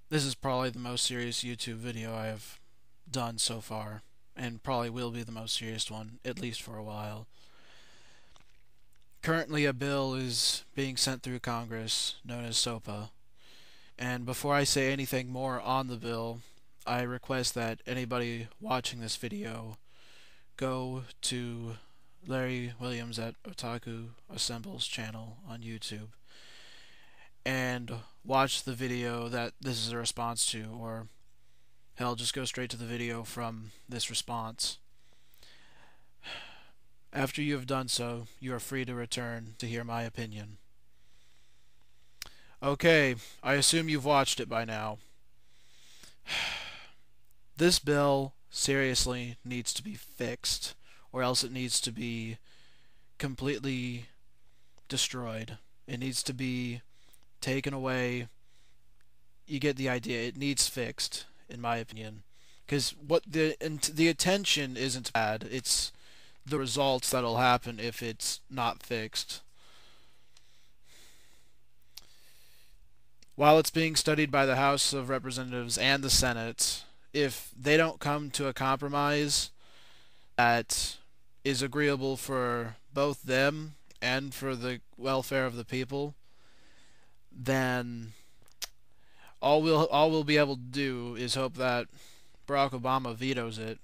This is probably the most serious YouTube video I have done so far, and probably will be the most serious one, at least for a while. Currently, a bill is being sent through Congress known as SOPA, and before I say anything more on the bill, I request that anybody watching this video go to Larry Williams at Otaku Assembles channel on YouTube and watch the video that this is a response to, or hell, just go straight to the video from this response. After you have done so, you are free to return to hear my opinion. Okay, I assume you've watched it by now. This bill seriously needs to be fixed, or else it needs to be completely destroyed. It needs to be taken away. You get the idea. It needs fixed, in my opinion. Because what the attention isn't bad. It's the results that'll happen if it's not fixed. While it's being studied by the House of Representatives and the Senate, if they don't come to a compromise that is agreeable for both them and for the welfare of the people, then all we'll be able to do is hope that Barack Obama vetoes it.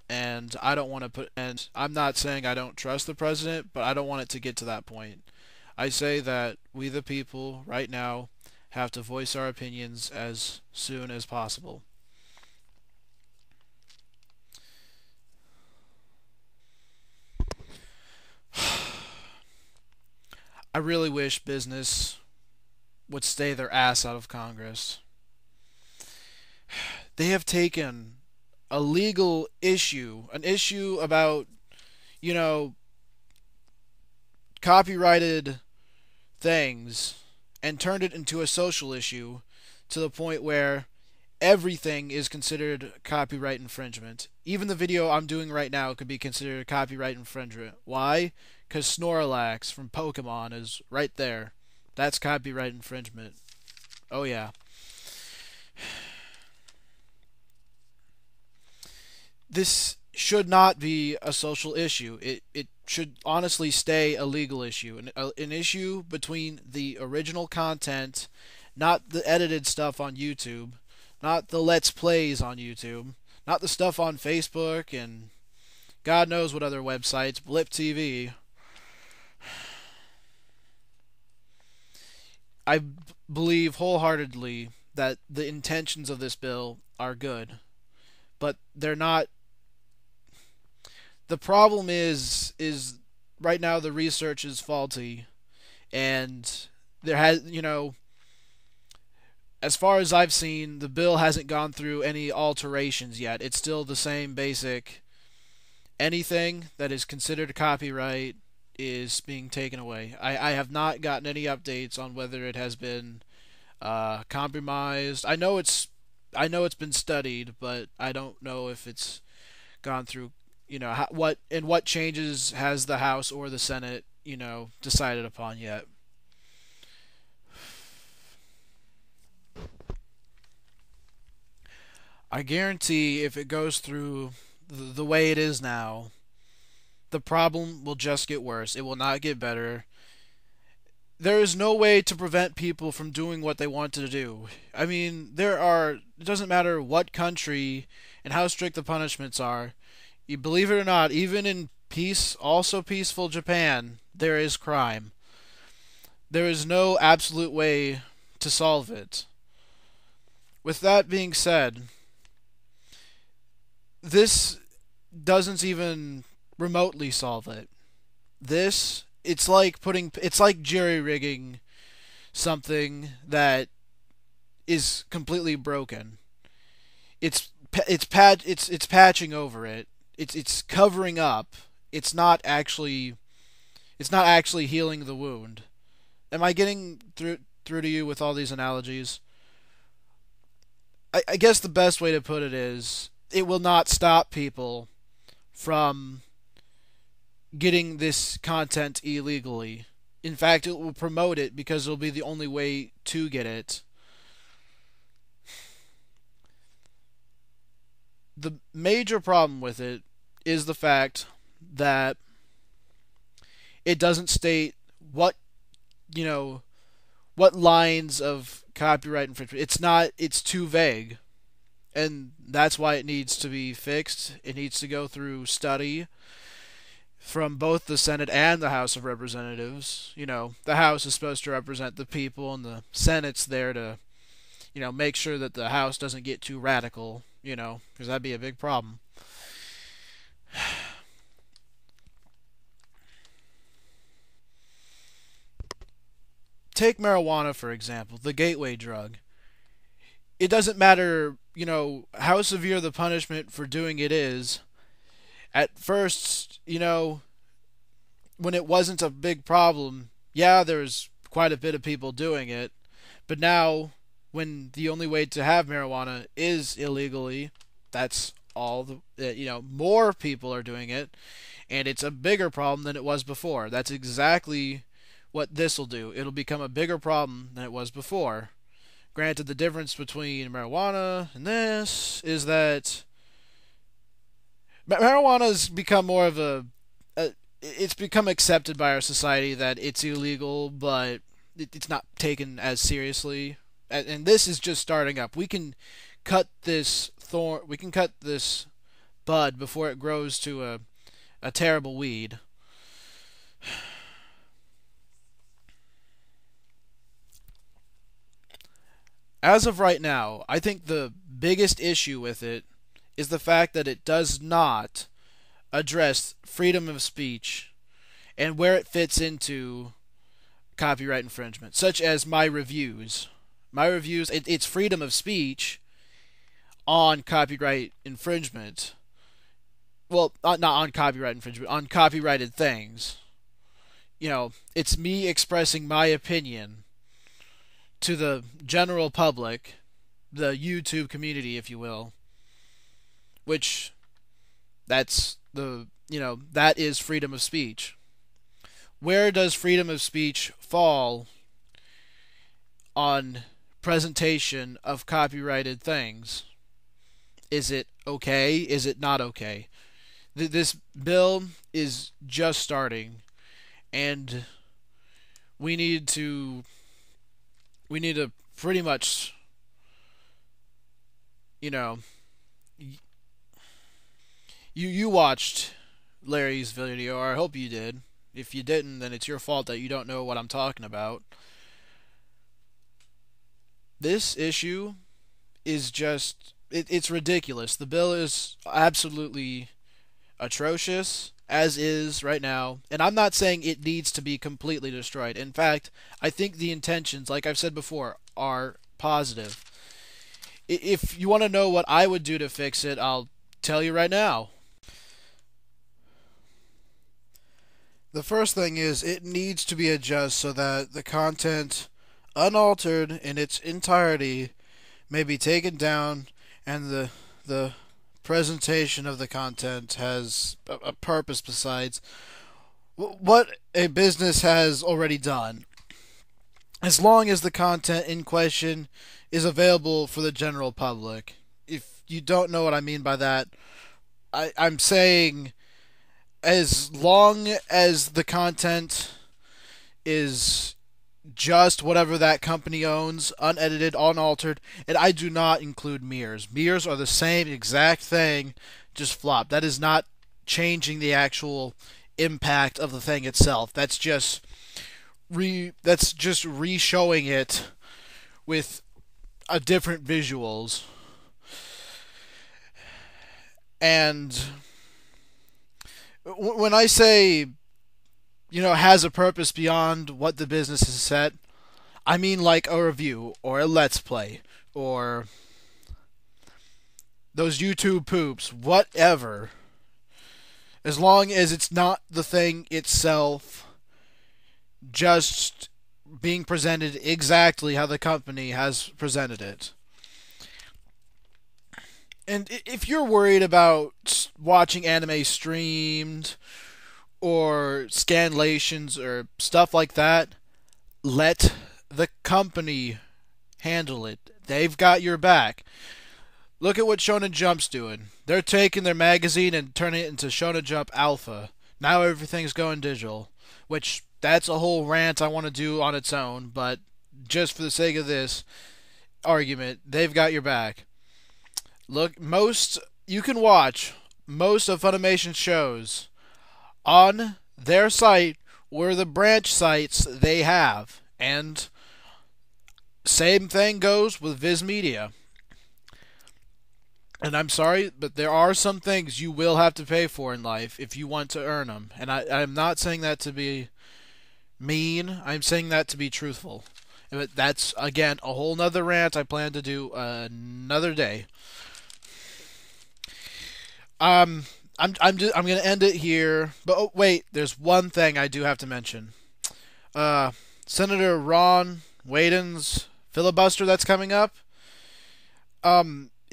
And I don't want to put and I'm not saying I don't trust the president, but I don't want it to get to that point. I say that we the people right now have to voice our opinions as soon as possible. I really wish business would stay their ass out of Congress. They have taken a legal issue, an issue about, you know, copyrighted things, and turned it into a social issue to the point where everything is considered copyright infringement. Even the video I'm doing right now could be considered copyright infringement. Why? Because Snorlax from Pokemon is right there. That's copyright infringement. Oh, yeah. This should not be a social issue. It should honestly stay a legal issue. An issue between the original content, not the edited stuff on YouTube, not the Let's Plays on YouTube, not the stuff on Facebook and God knows what other websites, Blip TV. I believe wholeheartedly that the intentions of this bill are good, but they're not. The problem is right now the research is faulty, and there has, as far as I've seen, the bill hasn't gone through any alterations yet. It's still the same basic. Anything that is considered copyright is being taken away. I have not gotten any updates on whether it has been compromised. I know it's been studied, but I don't know if it's gone through. What changes has the House or the Senate decided upon yet. I guarantee if it goes through the way it is now, the problem will just get worse. It will not get better. There is no way to prevent people from doing what they want to do. I mean, it doesn't matter what country and how strict the punishments are. You believe it or not, even in also peaceful Japan, there is crime. There is no absolute way to solve it. With that being said, this doesn't even remotely solve it. It's like jerry rigging something that is completely broken. It's patching over it. It's covering up. It's not actually healing the wound. Am I getting through to you with all these analogies? I guess the best way to put it is it will not stop people from getting this content illegally. In fact, it will promote it because it'll be the only way to get it. The major problem with it is the fact that it doesn't state what, you know, what lines of copyright infringement. It's too vague. And that's why it needs to be fixed. It needs to go through study from both the Senate and the House of Representatives. The House is supposed to represent the people, and the Senate's there to, make sure that the House doesn't get too radical, because that'd be a big problem. Take marijuana, for example, the gateway drug. It doesn't matter, how severe the punishment for doing it is. At first, when it wasn't a big problem, yeah, there's quite a bit of people doing it. But now, when the only way to have marijuana is illegally, that's all more people are doing it, and it's a bigger problem than it was before. That's exactly what this will do. It'll become a bigger problem than it was before. Granted, the difference between marijuana and this is that marijuana's become more of it's become accepted by our society that it's illegal, but it's not taken as seriously. And this is just starting up. We can cut this thorn. We can cut this bud before it grows to a terrible weed. As of right now, I think the biggest issue with it is the fact that it does not address freedom of speech and where it fits into copyright infringement, such as my reviews. My reviews, it's freedom of speech on copyright infringement. Well, not on copyright infringement, on copyrighted things. It's me expressing my opinion to the general public, the YouTube community, if you will, which that is freedom of speech. Where does freedom of speech fall on presentation of copyrighted things? Is it okay? Is it not okay? This bill is just starting, and we need to pretty much, you know, you watched Larry's video, or I hope you did. If you didn't, then it's your fault that you don't know what I'm talking about. This issue is just it's ridiculous. The bill is absolutely atrocious as is right now, and I'm not saying it needs to be completely destroyed. In fact, I think the intentions, like I've said before, are positive. If you want to know what I would do to fix it, I'll tell you right now. The first thing is it needs to be adjusted so that the content, unaltered in its entirety, may be taken down, and the presentation of the content has a purpose besides what a business has already done. As long as the content in question is available for the general public. If you don't know what I mean by that, I'm saying as long as the content is just whatever that company owns, unedited, unaltered, and I do not include mirrors. Mirrors are the same exact thing, just flop. That is not changing the actual impact of the thing itself. That's just re-showing it with a different visuals. And when I say, has a purpose beyond what the business has set, I mean like a review or a let's play or those YouTube poops, whatever. As long as it's not the thing itself just being presented exactly how the company has presented it. And if you're worried about watching anime streamed or scanlations or stuff like that, let the company handle it. They've got your back. Look at what Shonen Jump's doing. They're taking their magazine and turning it into Shonen Jump Alpha. Now everything's going digital, which that's a whole rant I want to do on its own, but just for the sake of this argument, they've got your back. Look, most you can watch most of Funimation's shows on their site or the branch sites they have. And same thing goes with Viz Media. And I'm sorry, but there are some things you will have to pay for in life if you want to earn them. And I'm not saying that to be mean. I'm saying that to be truthful. But that's, again, a whole nother rant I plan to do another day. I'm gonna end it here. But oh, wait, there's one thing I do have to mention. Senator Ron Wyden's filibuster that's coming up.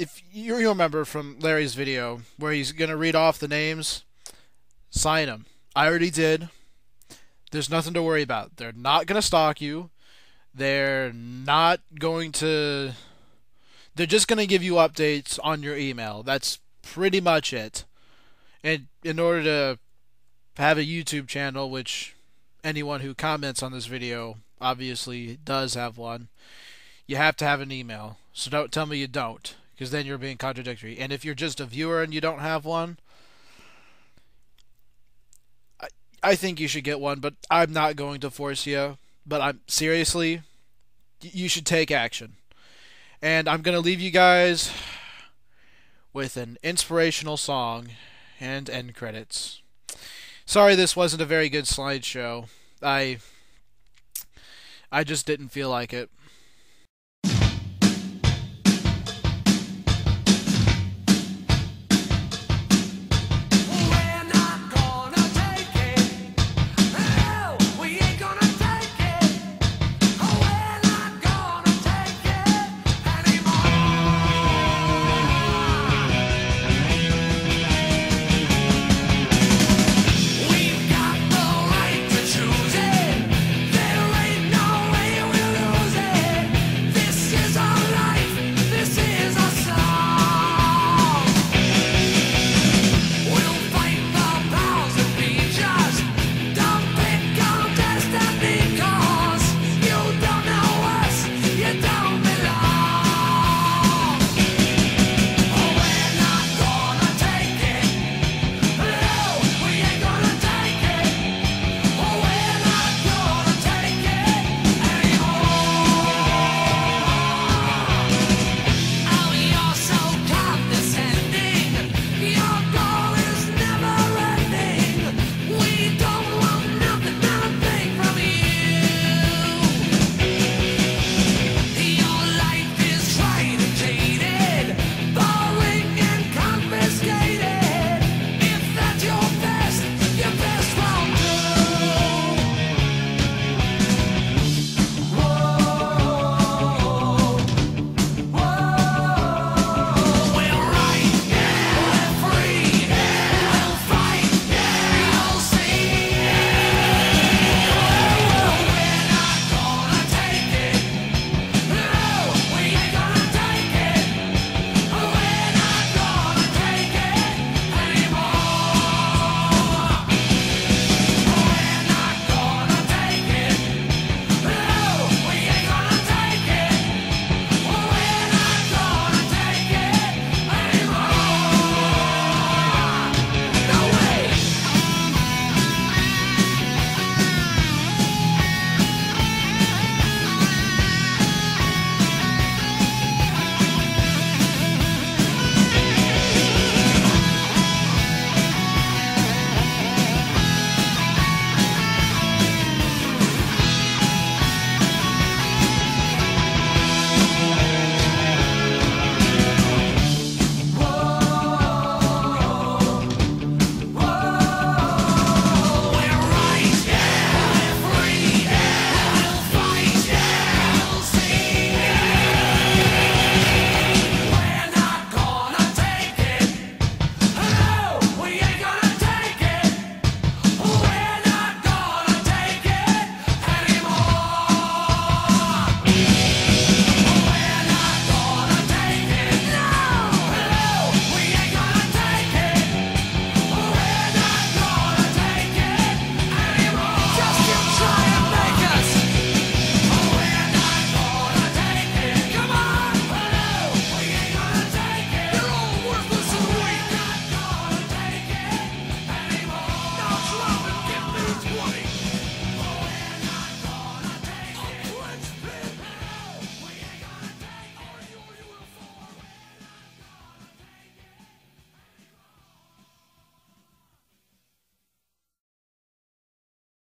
If you remember from Larry's video where he's gonna read off the names, sign them. I already did. There's nothing to worry about. They're not gonna stalk you. They're not going to. They're just gonna give you updates on your email. That's pretty much it. And in order to have a YouTube channel, which anyone who comments on this video obviously does have one, you have to have an email. So don't tell me you don't, because then you're being contradictory. And if you're just a viewer and you don't have one, I think you should get one, but I'm not going to force you. But I'm seriously, you should take action. And I'm going to leave you guys with an inspirational song and end credits. Sorry this wasn't a very good slideshow. I just didn't feel like it.